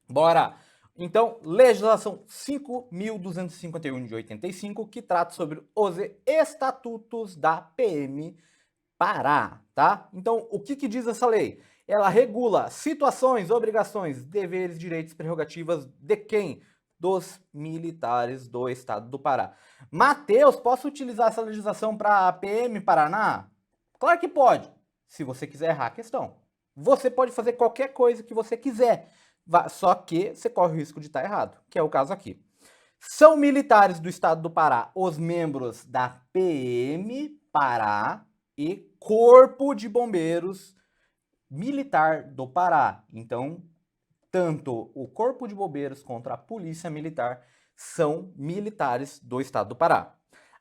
Bora! Então, legislação 5.251 de 85, que trata sobre os estatutos da PM Pará, tá? Então, o que diz essa lei? Ela regula situações, obrigações, deveres, direitos, prerrogativas de quem? Dos militares do estado do Pará. Mateus, posso utilizar essa legislação para a PM Paraná? Claro que pode, se você quiser errar a questão. Você pode fazer qualquer coisa que você quiser, só que você corre o risco de estar errado, que é o caso aqui. São militares do estado do Pará os membros da PM Pará e Corpo de Bombeiros Militar do Pará. Então, tanto o Corpo de Bombeiros quanto a Polícia Militar são militares do estado do Pará.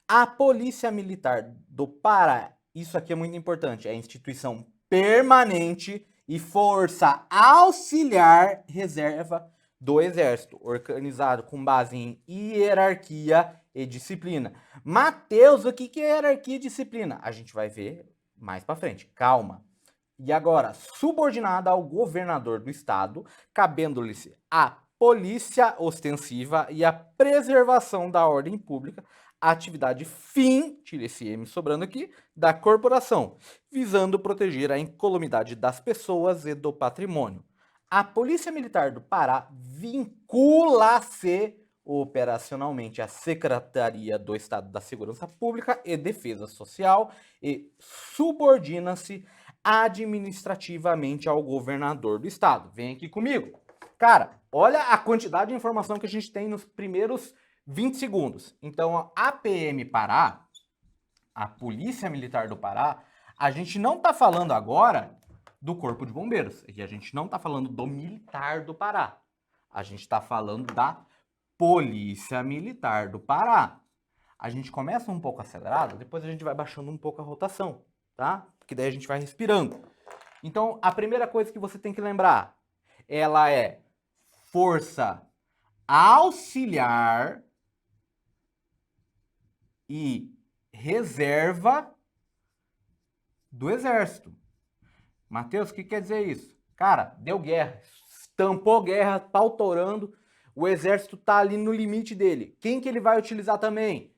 A Polícia Militar do Pará, isso aqui é muito importante, é instituição permanente e força auxiliar reserva do Exército, organizado com base em hierarquia e disciplina. Mateus, o que é hierarquia e disciplina? A gente vai ver mais para frente. Calma. E agora, subordinada ao governador do estado, cabendo-lhe a polícia ostensiva e a preservação da ordem pública, a atividade fim, tira esse M sobrando aqui, da corporação, visando proteger a incolumidade das pessoas e do patrimônio. A Polícia Militar do Pará vincula-se operacionalmente à Secretaria do Estado da Segurança Pública e Defesa Social e subordina-se administrativamente ao governador do estado. Vem aqui comigo. Cara, olha a quantidade de informação que a gente tem nos primeiros 20 segundos. Então, a PM Pará, a Polícia Militar do Pará, a gente não está falando agora do Corpo de Bombeiros. E a gente não está falando do Militar do Pará. A gente está falando da Polícia Militar do Pará. A gente começa um pouco acelerado, depois a gente vai baixando um pouco a rotação, tá? Porque daí a gente vai respirando. Então, a primeira coisa que você tem que lembrar, ela é força auxiliar e reserva do Exército. Mateus, o que quer dizer isso? Cara, deu guerra, estampou guerra, pau torando, o Exército tá ali no limite dele. Quem que ele vai utilizar também?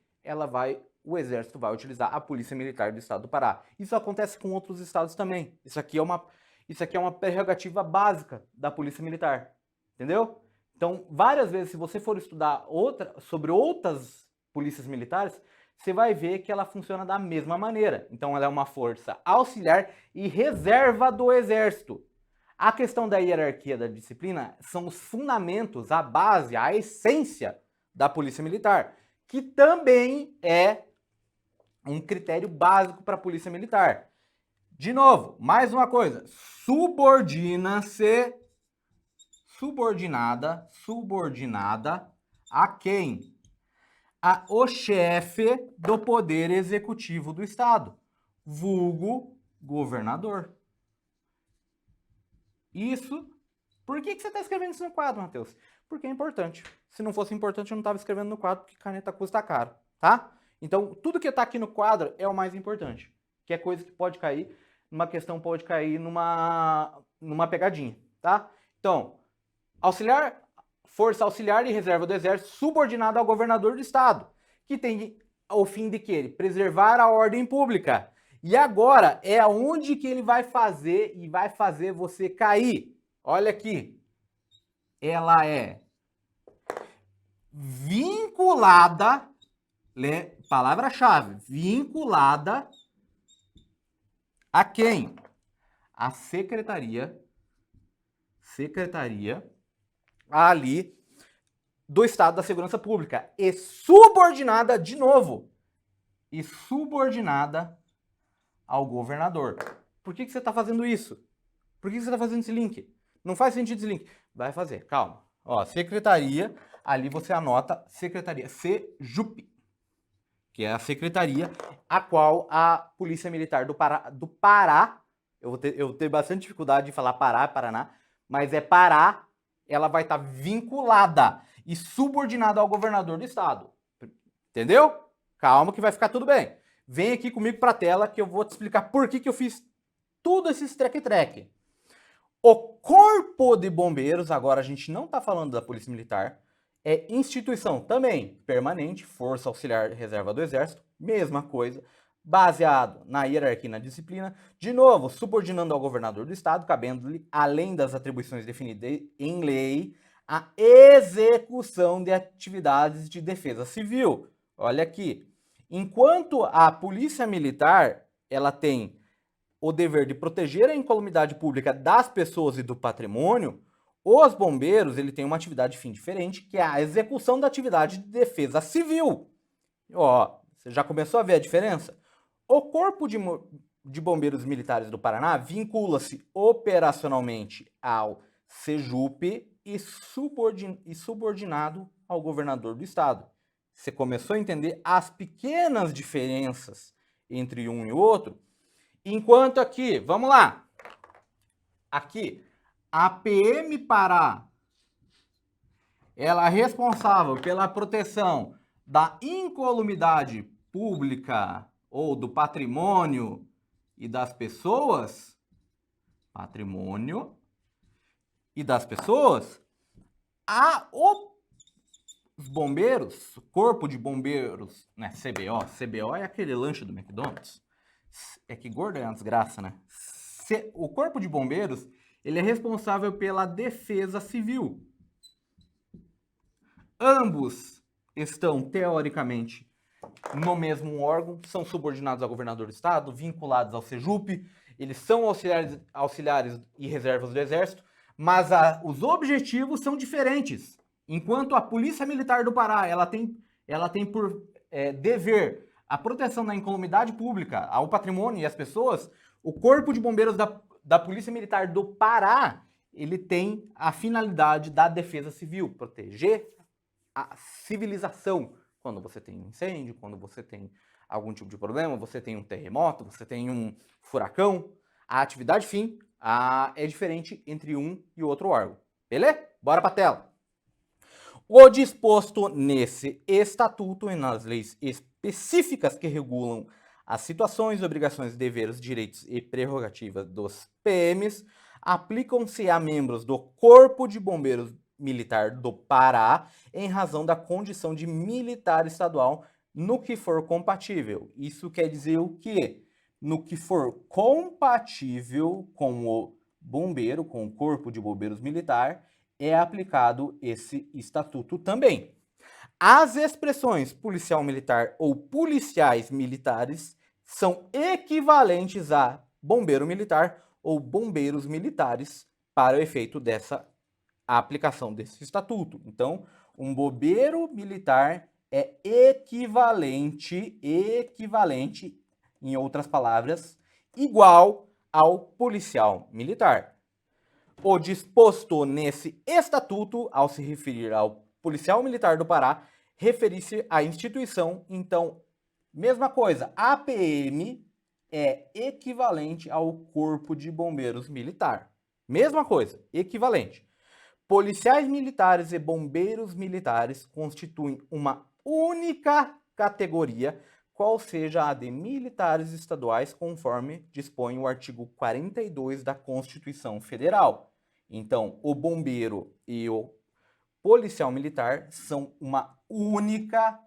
O Exército vai utilizar a Polícia Militar do Estado do Pará. Isso acontece com outros estados também. Isso aqui é uma prerrogativa básica da Polícia Militar. Entendeu? Então, várias vezes, se você for estudar sobre outras polícias militares, você vai ver que ela funciona da mesma maneira. Então, ela é uma força auxiliar e reserva do Exército. A questão da hierarquia da disciplina são os fundamentos, a base, a essência da Polícia Militar, que também é um critério básico para a Polícia Militar. De novo, mais uma coisa, subordinada a quem? O chefe do poder executivo do estado, vulgo governador. Isso. Por que você está escrevendo isso no quadro, Matheus? Porque é importante. Se não fosse importante, eu não estava escrevendo no quadro, porque caneta custa caro, tá? Então, tudo que está aqui no quadro é o mais importante. Que é coisa que pode cair, numa questão pode cair numa pegadinha, tá? Então, força auxiliar e reserva do Exército subordinada ao governador do estado, que tem o fim de quê? Preservar a ordem pública. E agora é onde que ele vai fazer e vai fazer você cair. Olha aqui. Ela é vinculada, palavra-chave, vinculada a quem? A secretaria ali do Estado da Segurança Pública e subordinada de novo ao governador. Por que você está fazendo isso? Por que você está fazendo esse link? Não faz sentido esse link. Vai fazer, calma. Ó, secretaria, ali você anota secretaria SEJUP, que é a secretaria a qual a Polícia Militar do Pará, eu vou ter bastante dificuldade de falar Pará, Paraná, mas é Pará, ela vai estar vinculada e subordinada ao governador do estado. Entendeu? Calma que vai ficar tudo bem. Vem aqui comigo para a tela que eu vou te explicar por que eu fiz tudo esses treque-treque. O Corpo de Bombeiros, agora a gente não está falando da Polícia Militar, é instituição também permanente, Força Auxiliar Reserva do Exército, mesma coisa, baseado na hierarquia e na disciplina, de novo, subordinando ao governador do estado, cabendo-lhe, além das atribuições definidas em lei, a execução de atividades de defesa civil. Olha aqui, enquanto a Polícia Militar, ela tem o dever de proteger a incolumidade pública das pessoas e do patrimônio, os bombeiros ele tem uma atividade fim diferente, que é a execução da atividade de defesa civil. Ó, você já começou a ver a diferença? O Corpo de Bombeiros Militares do Paraná vincula-se operacionalmente ao SEJUP e subordinado ao governador do estado. Você começou a entender as pequenas diferenças entre um e outro? Enquanto aqui, vamos lá. Aqui, a PM Pará, ela é responsável pela proteção da incolumidade pública ou do patrimônio e das pessoas. Patrimônio e das pessoas. Os bombeiros, Corpo de Bombeiros, né, CBO é aquele lanche do McDonald's. É que gordo é uma desgraça, né? O Corpo de Bombeiros, ele é responsável pela defesa civil. Ambos estão, teoricamente, no mesmo órgão, são subordinados ao governador do estado, vinculados ao SEJUP, eles são auxiliares e reservas do Exército, mas os objetivos são diferentes. Enquanto a Polícia Militar do Pará, ela tem por dever a proteção da incolumidade pública, ao patrimônio e às pessoas, o Corpo de Bombeiros da Polícia Militar do Pará, ele tem a finalidade da defesa civil, proteger a civilização. Quando você tem um incêndio, quando você tem algum tipo de problema, você tem um terremoto, você tem um furacão, a atividade fim é diferente entre um e outro órgão. Beleza? Bora pra tela. O disposto nesse estatuto e nas leis específicas que regulam as situações, obrigações, deveres, direitos e prerrogativas dos PMs aplicam-se a membros do Corpo de Bombeiros Militar do Pará em razão da condição de militar estadual no que for compatível. Isso quer dizer o quê? No que for compatível com o bombeiro, com o Corpo de Bombeiros Militar, é aplicado esse estatuto também. As expressões policial militar ou policiais militares são equivalentes a bombeiro militar ou bombeiros militares para o efeito dessa aplicação desse estatuto. Então, um bombeiro militar é equivalente, em outras palavras, igual ao policial militar. O disposto nesse estatuto, ao se referir ao policial militar do Pará, refere-se à instituição. Então, mesma coisa, a PM é equivalente ao Corpo de Bombeiros Militar. Mesma coisa, equivalente. Policiais militares e bombeiros militares constituem uma única categoria, qual seja a de militares estaduais, conforme dispõe o artigo 42 da Constituição Federal. Então, o bombeiro e o policial militar são uma única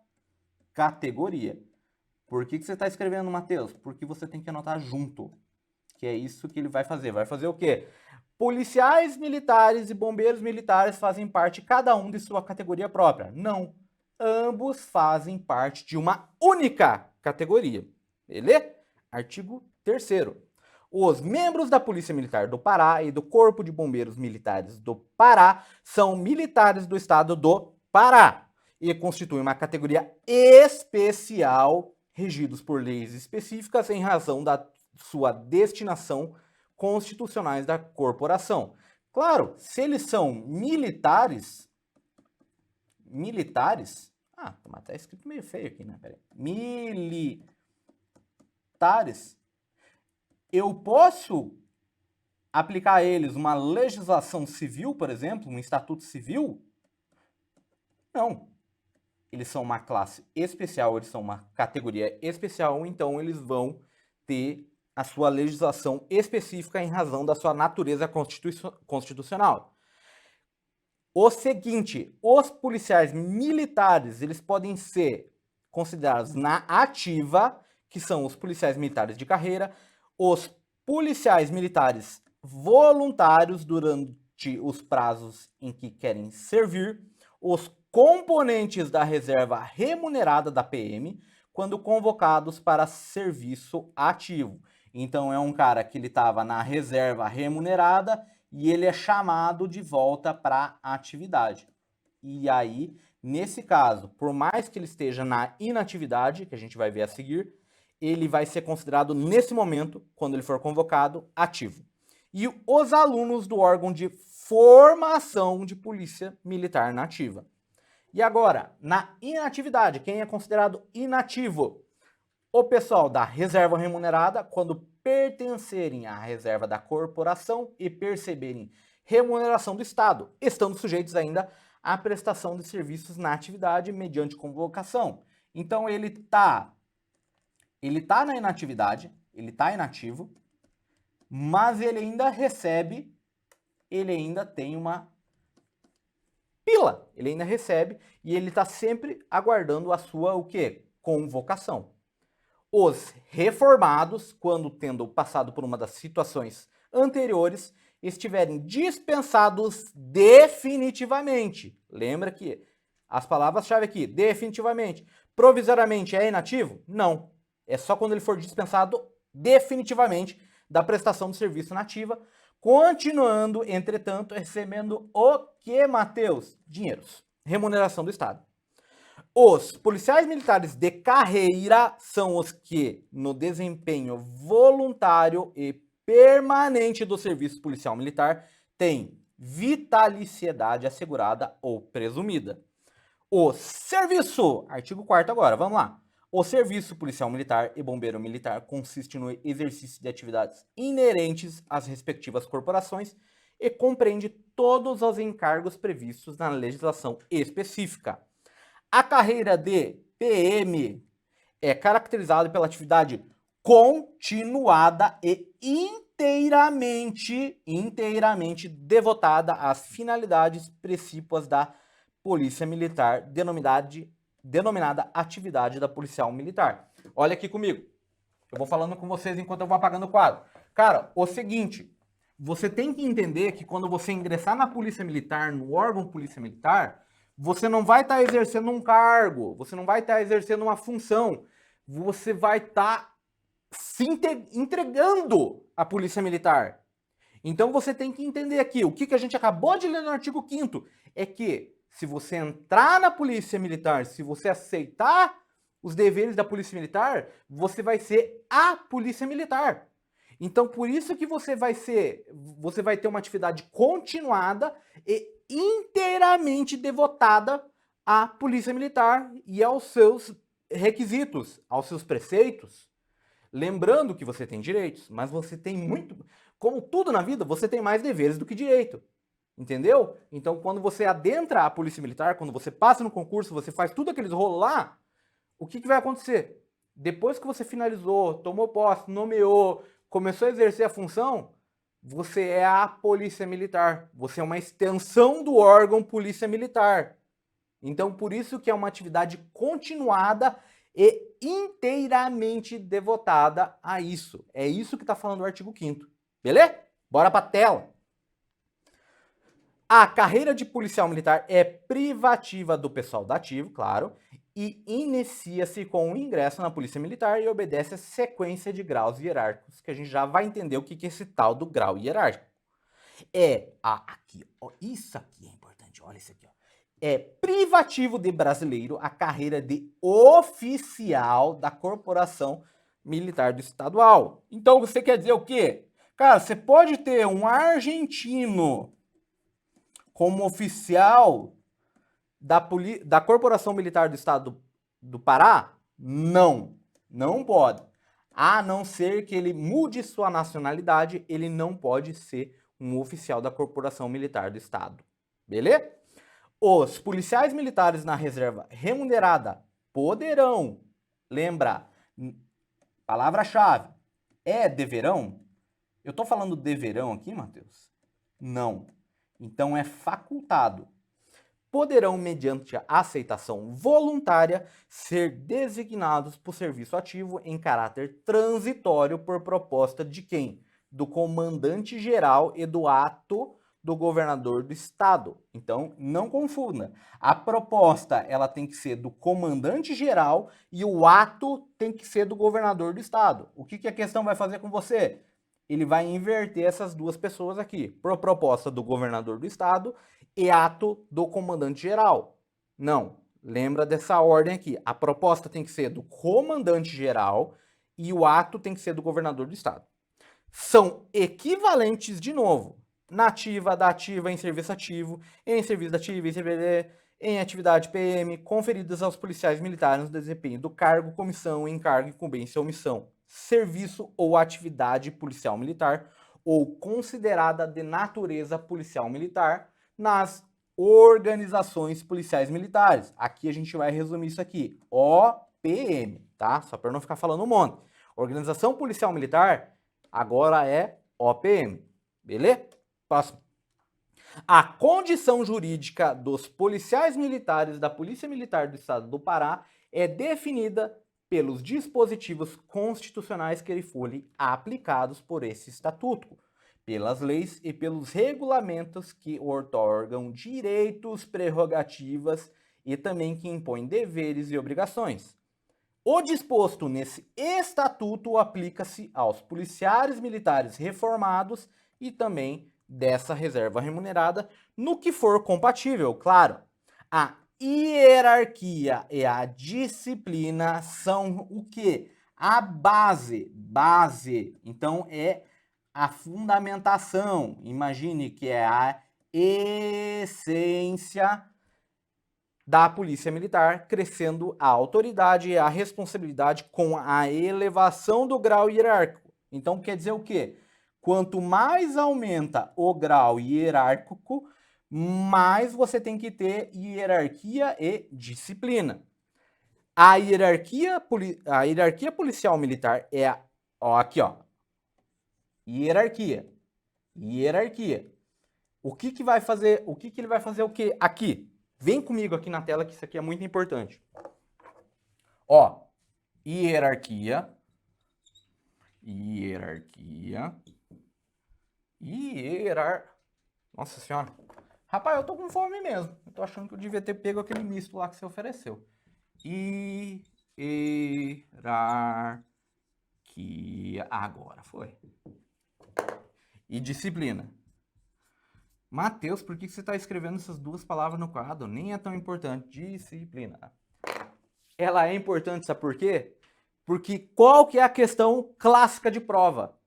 categoria. Por que você está escrevendo, Matheus? Porque você tem que anotar junto, que é isso que ele vai fazer. Vai fazer o quê? Policiais militares e bombeiros militares fazem parte, cada um de sua categoria própria. Não. Ambos fazem parte de uma única categoria. Beleza? Artigo 3º. Os membros da Polícia Militar do Pará e do Corpo de Bombeiros Militares do Pará são militares do estado do Pará e constituem uma categoria especial, regidos por leis específicas em razão da sua destinação constitucionais da corporação. Claro, se eles são militares, mas tá escrito meio feio aqui, né? Peraí. Militares, eu posso aplicar a eles uma legislação civil, por exemplo, um estatuto civil? Não. Eles são uma classe especial, eles são uma categoria especial, então eles vão ter a sua legislação específica em razão da sua natureza constitucional. O seguinte, os policiais militares, eles podem ser considerados na ativa, que são os policiais militares de carreira, os policiais militares voluntários durante os prazos em que querem servir, os componentes da reserva remunerada da PM, quando convocados para serviço ativo. Então é um cara que ele estava na reserva remunerada e ele é chamado de volta para a atividade. E aí, nesse caso, por mais que ele esteja na inatividade, que a gente vai ver a seguir, ele vai ser considerado, nesse momento, quando ele for convocado, ativo. E os alunos do órgão de formação de polícia militar na ativa. E agora, na inatividade, quem é considerado inativo? O pessoal da reserva remunerada, quando pertencerem à reserva da corporação e perceberem remuneração do Estado, estando sujeitos ainda à prestação de serviços na atividade mediante convocação. Então ele tá na inatividade, ele tá inativo, mas ele ainda recebe, ele ainda tem uma pila, ele ainda recebe e ele está sempre aguardando a sua o quê? Convocação. Os reformados, quando tendo passado por uma das situações anteriores, estiverem dispensados definitivamente. Lembra que as palavras-chave aqui, definitivamente. Provisoriamente é inativo? Não. É só quando ele for dispensado definitivamente da prestação de serviço na ativa, continuando, entretanto, recebendo o que, Matheus? Dinheiros. Remuneração do Estado. Os policiais militares de carreira são os que, no desempenho voluntário e permanente do serviço policial militar, têm vitaliciedade assegurada ou presumida. O serviço, artigo 4º agora, vamos lá. O serviço policial militar e bombeiro militar consiste no exercício de atividades inerentes às respectivas corporações e compreende todos os encargos previstos na legislação específica. A carreira de PM é caracterizada pela atividade continuada e inteiramente devotada às finalidades precípuas da Polícia Militar, denominada atividade da policial militar. Olha aqui comigo. Eu vou falando com vocês enquanto eu vou apagando o quadro. Cara, o seguinte, você tem que entender que quando você ingressar na Polícia Militar, no órgão Polícia Militar, você não vai estar exercendo um cargo, você não vai estar exercendo uma função, você vai estar se entregando à Polícia Militar. Então você tem que entender aqui, o que a gente acabou de ler no artigo 5º, é que se você entrar na Polícia Militar, se você aceitar os deveres da Polícia Militar, você vai ser a Polícia Militar. Então por isso que você vai ter uma atividade continuada e inteiramente devotada à Polícia Militar e aos seus requisitos, aos seus preceitos. Lembrando que você tem direitos, mas você tem muito... Como tudo na vida, você tem mais deveres do que direito. Entendeu? Então, quando você adentra a Polícia Militar, quando você passa no concurso, você faz tudo aqueles rolos lá, o que vai acontecer? Depois que você finalizou, tomou posse, nomeou, começou a exercer a função, você é a Polícia Militar. Você é uma extensão do órgão Polícia Militar. Então, por isso que é uma atividade continuada e inteiramente devotada a isso. É isso que está falando o artigo 5º. Beleza? Bora para a tela. A carreira de policial militar é privativa do pessoal da ativo, claro, e inicia-se com o ingresso na Polícia Militar e obedece a sequência de graus hierárquicos, que a gente já vai entender o que é esse tal do grau hierárquico. Aqui, ó, isso aqui é importante, olha isso aqui, ó. É privativo de brasileiro a carreira de oficial da Corporação Militar do Estadual. Então você quer dizer o quê? Cara, você pode ter um argentino como oficial da Corporação Militar do Estado do Pará? Não, não pode. A não ser que ele mude sua nacionalidade, ele não pode ser um oficial da Corporação Militar do Estado. Beleza? Os policiais militares na reserva remunerada poderão, lembra, palavra-chave, É deverão? Eu tô falando deverão aqui, Matheus? Não. Então é facultado. Poderão, mediante a aceitação voluntária, ser designados por serviço ativo em caráter transitório por proposta de quem? Do comandante-geral e do ato do governador do estado. Então, não confunda. A proposta, ela tem que ser do comandante-geral e o ato tem que ser do governador do estado. O que a questão vai fazer com você? Ele vai inverter essas duas pessoas aqui. Por proposta do governador do estado e ato do comandante-geral. Não, lembra dessa ordem aqui. A proposta tem que ser do comandante-geral e o ato tem que ser do governador do estado. São equivalentes, de novo, na ativa, dativa, em serviço ativo, em serviço ativo, em CVD, em atividade PM, conferidas aos policiais militares no desempenho do cargo, comissão, encargo, incumbência ou missão, serviço ou atividade policial militar, ou considerada de natureza policial militar, nas organizações policiais militares. Aqui a gente vai resumir isso aqui. OPM, tá? Só para não ficar falando um monte. Organização Policial Militar agora é OPM. Beleza? Próximo. A condição jurídica dos policiais militares da Polícia Militar do Estado do Pará é definida pelos dispositivos constitucionais que lhe forem aplicados por esse estatuto, pelas leis e pelos regulamentos que outorgam direitos, prerrogativas e também que impõem deveres e obrigações. O disposto nesse estatuto aplica-se aos policiais militares reformados e também dessa reserva remunerada, no que for compatível, claro. A hierarquia e a disciplina são o quê? A base. Então, é a fundamentação. Imagine que é a essência da Polícia Militar, crescendo a autoridade e a responsabilidade com a elevação do grau hierárquico. Então, quer dizer o quê? Quanto mais aumenta o grau hierárquico, mais você tem que ter hierarquia e disciplina. A hierarquia policial militar é, ó, aqui, ó. Hierarquia. O que vai fazer? O que ele vai fazer o quê? Aqui. Vem comigo aqui na tela que isso aqui é muito importante. Ó, hierarquia. Nossa senhora. Rapaz, eu tô com fome mesmo. Eu tô achando que eu devia ter pego aquele misto lá que você ofereceu. Hierarquia. Agora foi. E disciplina. Matheus, por que você está escrevendo essas duas palavras no quadro? Nem é tão importante. Disciplina. Ela é importante, sabe por quê? Porque qual que é a questão clássica de prova?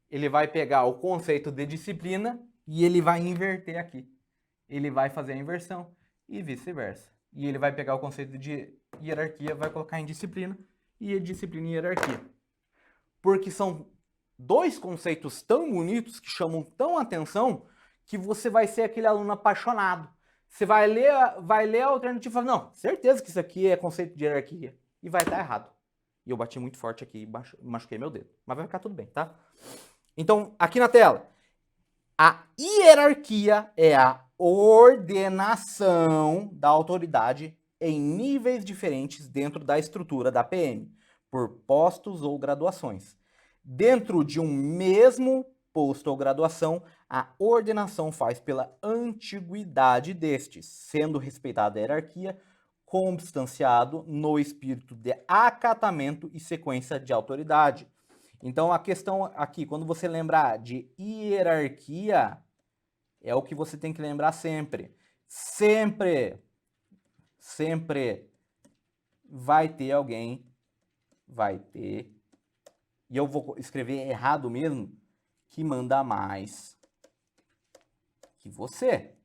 Ele vai pegar o conceito de disciplina e ele vai inverter aqui. Ele vai fazer a inversão e vice-versa. E ele vai pegar o conceito de hierarquia, vai colocar em disciplina e disciplina e hierarquia. Porque são dois conceitos tão bonitos que chamam tão atenção que você vai ser aquele aluno apaixonado. Você vai ler a alternativa e fala, não, certeza que isso aqui é conceito de hierarquia. E vai estar errado. E eu bati muito forte aqui e machuquei meu dedo. Mas vai ficar tudo bem, tá? Então, aqui na tela, a hierarquia é a ordenação da autoridade em níveis diferentes dentro da estrutura da PM, por postos ou graduações. Dentro de um mesmo posto ou graduação, a ordenação faz pela antiguidade destes, sendo respeitada a hierarquia, consubstanciado no espírito de acatamento e sequência de autoridade. Então, a questão aqui, quando você lembrar de hierarquia, é o que você tem que lembrar sempre. Sempre vai ter alguém, e eu vou escrever errado mesmo, que manda mais que você.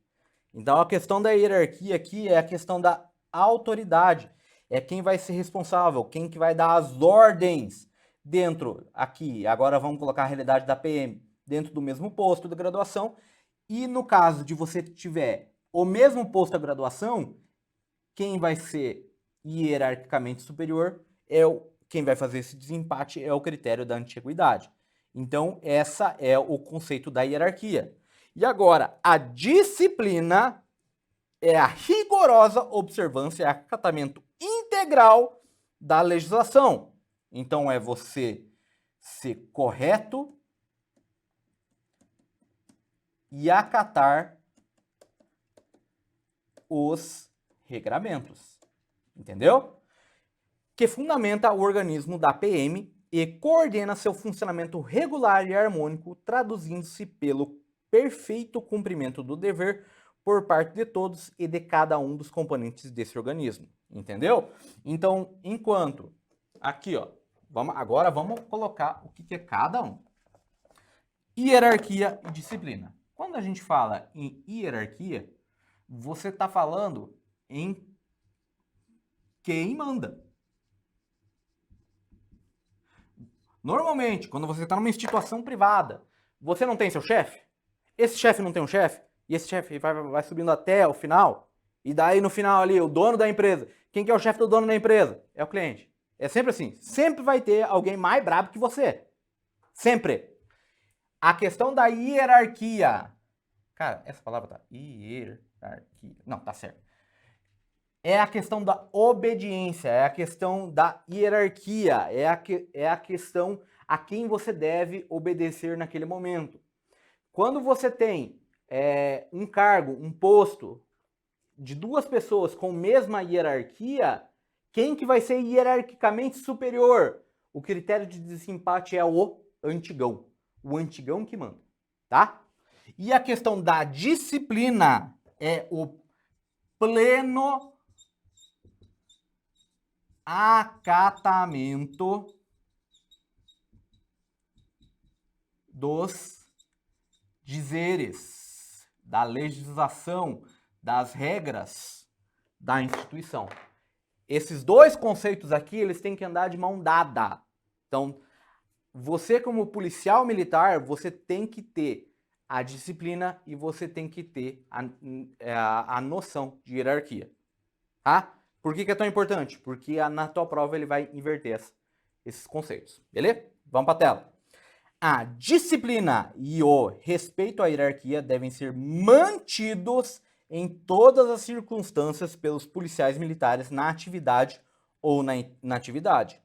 Então, a questão da hierarquia aqui é a questão da autoridade. É quem vai ser responsável, quem que vai dar as ordens dentro, aqui, agora vamos colocar a realidade da PM, dentro do mesmo posto de graduação. E no caso de você tiver o mesmo posto de graduação, quem vai ser hierarquicamente superior é quem vai fazer esse desempate é o critério da antiguidade. Então, essa é o conceito da hierarquia. E agora, a disciplina é a rigorosa observância e acatamento integral da legislação. Então, é você ser correto e acatar os regramentos. Entendeu? Que fundamenta o organismo da PM e coordena seu funcionamento regular e harmônico, traduzindo-se pelo perfeito cumprimento do dever por parte de todos e de cada um dos componentes desse organismo. Entendeu? Então, enquanto aqui, ó, agora vamos colocar o que é cada um. Hierarquia e disciplina. Quando a gente fala em hierarquia, você está falando em quem manda. Normalmente, quando você está numa instituição privada, você não tem seu chefe? Esse chefe não tem um chefe? E esse chefe vai subindo até o final? E daí no final ali, o dono da empresa. Quem que é o chefe do dono da empresa? É o cliente. É sempre assim. Sempre vai ter alguém mais brabo que você. Sempre. A questão da hierarquia. Cara, essa palavra tá... hierarquia. Não, tá certo. É a questão da obediência, é a questão da hierarquia, é a questão a quem você deve obedecer naquele momento. Quando você tem um cargo, um posto de duas pessoas com mesma hierarquia, quem que vai ser hierarquicamente superior? O critério de desempate é o antigão que manda, tá? E a questão da disciplina é o pleno acatamento dos dizeres, da legislação, das regras da instituição. Esses dois conceitos aqui, eles têm que andar de mão dada. Então, você como policial militar, você tem que ter a disciplina e você tem que ter a noção de hierarquia, tá? Por que é tão importante? Porque na tua prova ele vai inverter esses conceitos, beleza? Vamos para a tela. A disciplina e o respeito à hierarquia devem ser mantidos em todas as circunstâncias pelos policiais militares na atividade ou na inatividade.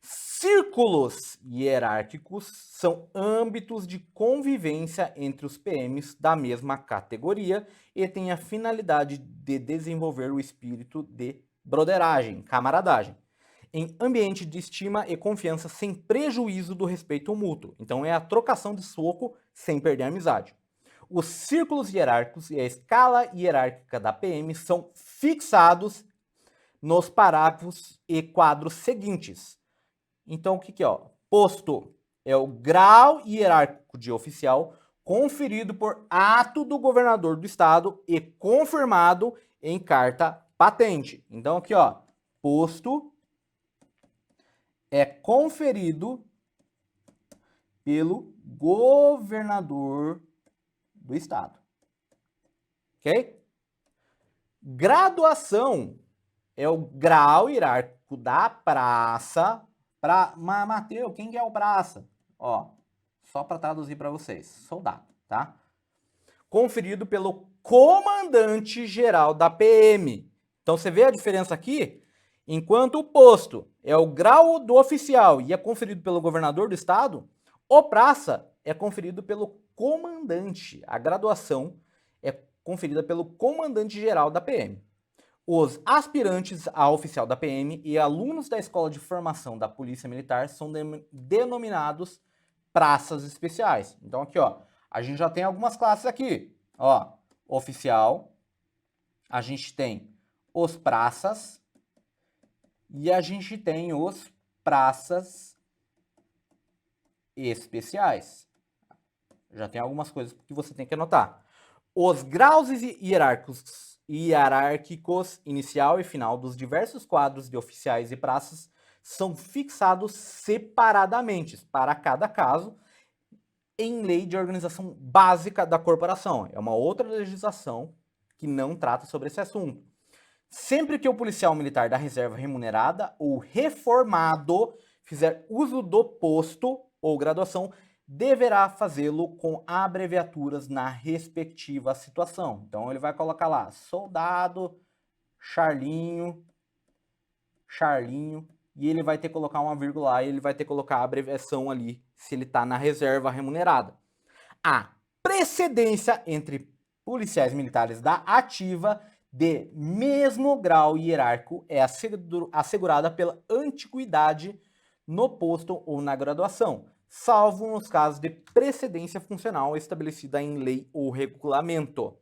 Círculos hierárquicos são âmbitos de convivência entre os PMs da mesma categoria e têm a finalidade de desenvolver o espírito de broderagem, camaradagem, em ambiente de estima e confiança sem prejuízo do respeito mútuo. Então é a trocação de soco sem perder a amizade. Os círculos hierárquicos e a escala hierárquica da PM são fixados nos parágrafos e quadros seguintes. Então o que é? Posto é o grau hierárquico de oficial conferido por ato do governador do estado e confirmado em carta patente. Então aqui, ó, posto é conferido pelo governador do estado. Ok? Graduação é o grau hierárquico da praça. Mateus, quem que é o praça? Ó, só para traduzir para vocês, soldado, tá? Conferido pelo comandante-geral da PM. Então você vê a diferença aqui? Enquanto o posto é o grau do oficial e é conferido pelo governador do estado, o praça é conferido pelo comandante. A graduação é conferida pelo comandante-geral da PM. Os aspirantes a oficial da PM e alunos da Escola de Formação da Polícia Militar são denominados praças especiais. Então aqui, ó, a gente já tem algumas classes aqui. Ó, oficial, a gente tem os praças e a gente tem os praças especiais. Já tem algumas coisas que você tem que anotar. Os graus hierárquicos inicial e final dos diversos quadros de oficiais e praças são fixados separadamente para cada caso em lei de organização básica da corporação. É uma outra legislação que não trata sobre esse assunto. Sempre que o policial militar da reserva remunerada ou reformado fizer uso do posto ou graduação, deverá fazê-lo com abreviaturas na respectiva situação. Então ele vai colocar lá, soldado, Charlinho, e ele vai ter que colocar uma vírgula lá, e ele vai ter que colocar a abreviação ali, se ele está na reserva remunerada. A precedência entre policiais militares da ativa de mesmo grau hierárquico é assegurada pela antiguidade no posto ou na graduação, salvo nos casos de precedência funcional estabelecida em lei ou regulamento.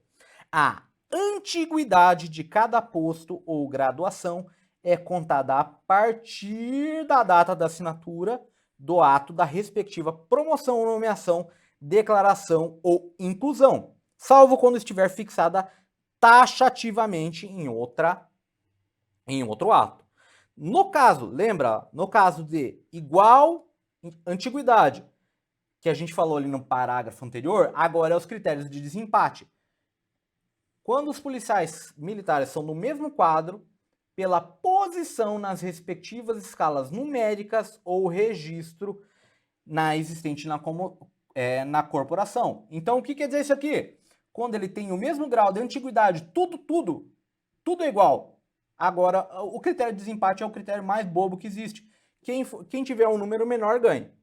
A antiguidade de cada posto ou graduação é contada a partir da data da assinatura do ato da respectiva promoção ou nomeação, declaração ou inclusão, salvo quando estiver fixada taxativamente em outro ato. No caso, lembra, no caso de igual antiguidade, que a gente falou ali no parágrafo anterior, agora é os critérios de desempate. Quando os policiais militares são no mesmo quadro, pela posição nas respectivas escalas numéricas ou registro existente na corporação. Então, o que quer dizer isso aqui? Quando ele tem o mesmo grau de antiguidade, tudo é igual. Agora, o critério de desempate é o critério mais bobo que existe. Quem tiver um número menor ganha.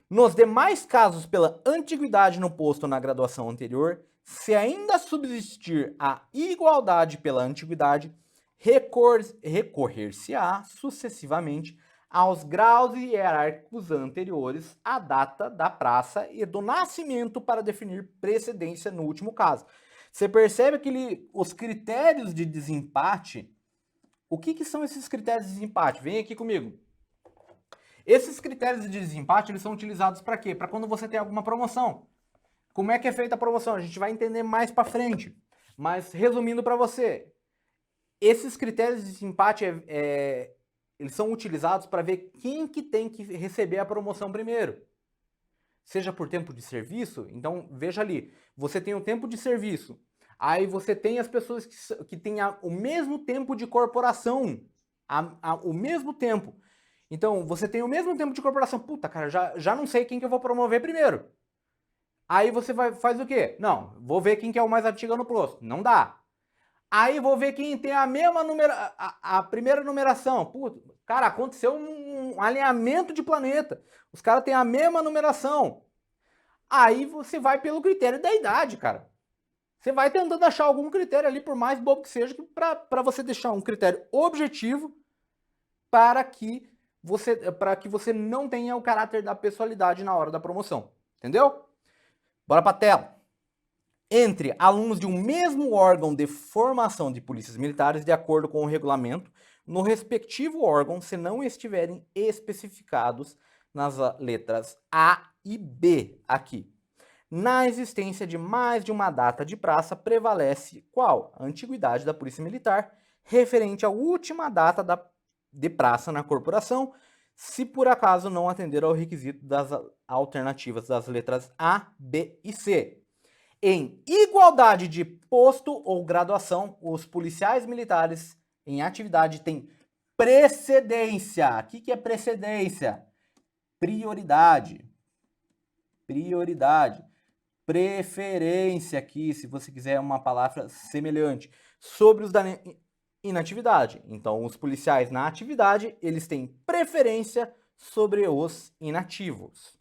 Nos demais casos, pela antiguidade no posto ou na graduação anterior, se ainda subsistir a igualdade pela antiguidade, recorrer-se-á sucessivamente aos graus hierárquicos anteriores à data da praça e do nascimento para definir precedência no último caso. Você percebe que os critérios de desempate, o que são esses critérios de desempate? Vem aqui comigo. Esses critérios de desempate, eles são utilizados para quê? Para quando você tem alguma promoção. Como é que é feita a promoção? A gente vai entender mais para frente. Mas, resumindo para você, esses critérios de desempate, eles são utilizados para ver quem que tem que receber a promoção primeiro. Seja por tempo de serviço, então veja ali, você tem o tempo de serviço, aí você tem as pessoas que têm o mesmo tempo de corporação, o mesmo tempo. Então, você tem o mesmo tempo de corporação. Puta, cara, já não sei quem que eu vou promover primeiro. Aí você faz o quê? Não, vou ver quem que é o mais antigo no posto. Não dá. Aí vou ver quem tem a mesma a primeira numeração. Puta, cara, aconteceu um alinhamento de planeta. Os caras têm a mesma numeração. Aí você vai pelo critério da idade, cara. Você vai tentando achar algum critério ali, por mais bobo que seja, para você deixar um critério objetivo para que você não tenha o caráter da pessoalidade na hora da promoção. Entendeu? Bora pra tela. Entre alunos de um mesmo órgão de formação de polícias militares, de acordo com o regulamento, no respectivo órgão, se não estiverem especificados nas letras A e B aqui. Na existência de mais de uma data de praça, prevalece qual? A antiguidade da polícia militar, referente à última data de praça na corporação, se por acaso não atender ao requisito das alternativas das letras A, B e C. Em igualdade de posto ou graduação, os policiais militares em atividade têm precedência. O que é precedência? Prioridade. Preferência aqui, se você quiser uma palavra semelhante, sobre os da inatividade. Então, os policiais na atividade, eles têm preferência sobre os inativos.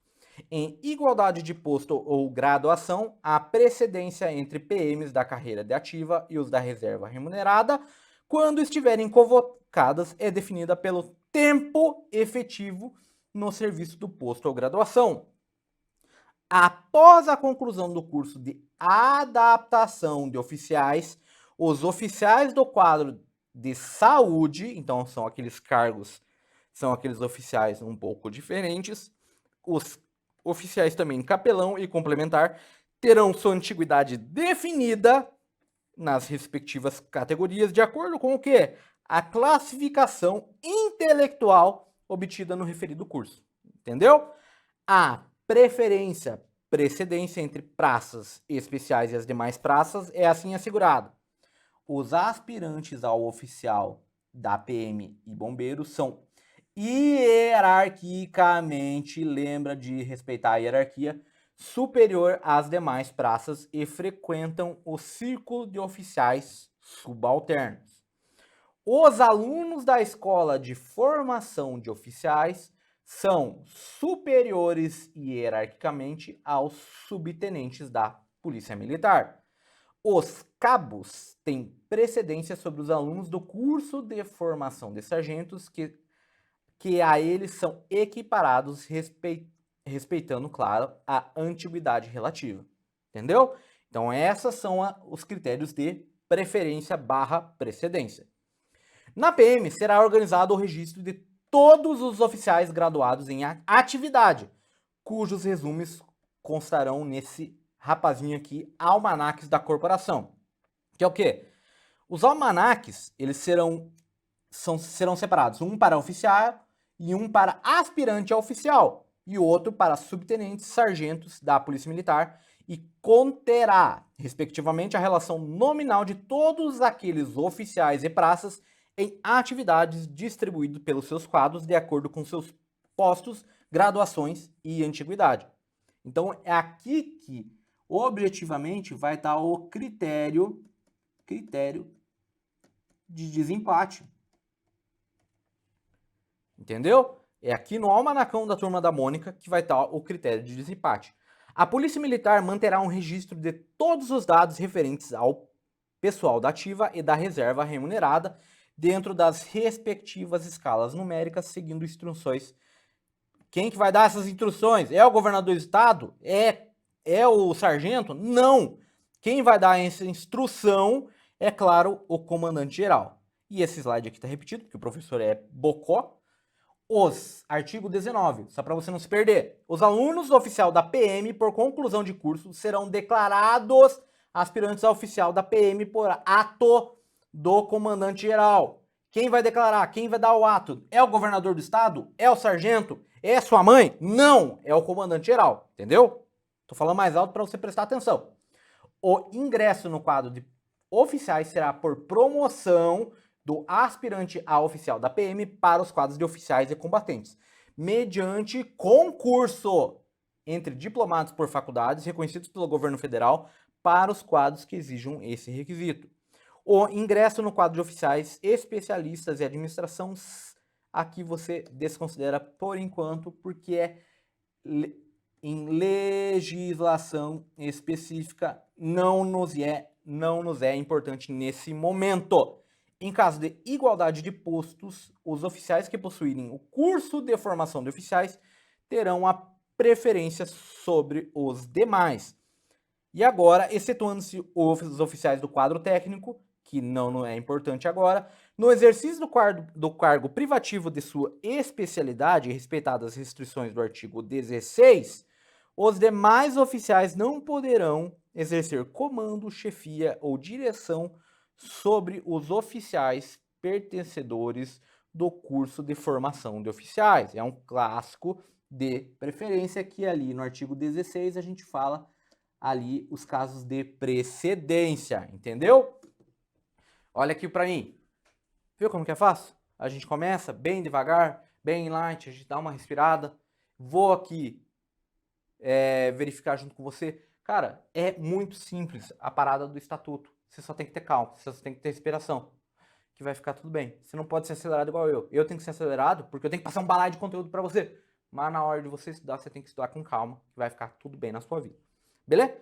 Em igualdade de posto ou graduação, a precedência entre PMs da carreira de ativa e os da reserva remunerada, quando estiverem convocadas, é definida pelo tempo efetivo no serviço do posto ou graduação. Após a conclusão do curso de adaptação de oficiais, os oficiais do quadro de saúde, então são aqueles cargos, são aqueles oficiais um pouco diferentes, os oficiais também capelão e complementar terão sua antiguidade definida nas respectivas categorias de acordo com o que? A classificação intelectual obtida no referido curso. Entendeu? A precedência entre praças especiais e as demais praças é assim assegurada. os aspirantes ao oficial da PM e bombeiros são hierarquicamente, lembra de respeitar a hierarquia, superior às demais praças e frequentam o círculo de oficiais subalternos. Os alunos da escola de formação de oficiais são superiores hierarquicamente aos subtenentes da Polícia Militar. Os cabos têm precedência sobre os alunos do curso de formação de sargentos que a eles são equiparados respeitando, claro, a antiguidade relativa. Entendeu? Então, esses são os critérios de preferência / precedência. Na PM, será organizado o registro de todos os oficiais graduados em atividade, cujos resumos constarão nesse rapazinho aqui, almanaques da corporação. Que é o quê? Os almanaques, eles serão separados, um para oficial e um para aspirante a oficial, e outro para subtenentes, sargentos da Polícia Militar, e conterá, respectivamente, a relação nominal de todos aqueles oficiais e praças em atividades distribuídos pelos seus quadros de acordo com seus postos, graduações e antiguidade. Então, é aqui que, objetivamente, vai estar o critério de desempate. Entendeu? É aqui no almanacão da Turma da Mônica que vai estar o critério de desempate. A Polícia Militar manterá um registro de todos os dados referentes ao pessoal da ativa e da reserva remunerada dentro das respectivas escalas numéricas, seguindo instruções. Quem que vai dar essas instruções? É o governador do estado? É o sargento? Não! Quem vai dar essa instrução é, claro, o comandante-geral. E esse slide aqui está repetido, porque o professor é bocó. Artigo 19, só para você não se perder. Os alunos do oficial da PM, por conclusão de curso, serão declarados aspirantes a oficial da PM por ato do comandante-geral. Quem vai declarar? Quem vai dar o ato? É o governador do estado? É o sargento? É sua mãe? Não, é o comandante-geral, entendeu? Tô falando mais alto para você prestar atenção. O ingresso no quadro de oficiais será por promoção do aspirante a oficial da PM para os quadros de oficiais e combatentes, mediante concurso entre diplomados por faculdades reconhecidos pelo governo federal para os quadros que exijam esse requisito. O ingresso no quadro de oficiais, especialistas e administração, aqui você desconsidera por enquanto, porque é em legislação específica, não nos é importante nesse momento. Em caso de igualdade de postos, os oficiais que possuírem o curso de formação de oficiais terão a preferência sobre os demais. E agora, excetuando-se os oficiais do quadro técnico, que não é importante agora, no exercício do cargo privativo de sua especialidade, respeitadas as restrições do artigo 16, os demais oficiais não poderão exercer comando, chefia ou direção sobre os oficiais pertencedores do curso de formação de oficiais. É um clássico de preferência que ali no artigo 16 a gente fala ali os casos de precedência, entendeu? Olha aqui para mim. Viu como que é fácil? A gente começa bem devagar, bem light, a gente dá uma respirada. Vou aqui verificar junto com você. Cara, é muito simples a parada do estatuto. Você só tem que ter calma, você só tem que ter respiração, que vai ficar tudo bem. Você não pode ser acelerado igual eu. Eu tenho que ser acelerado porque eu tenho que passar um balaio de conteúdo para você. Mas na hora de você estudar, você tem que estudar com calma, que vai ficar tudo bem na sua vida. Beleza?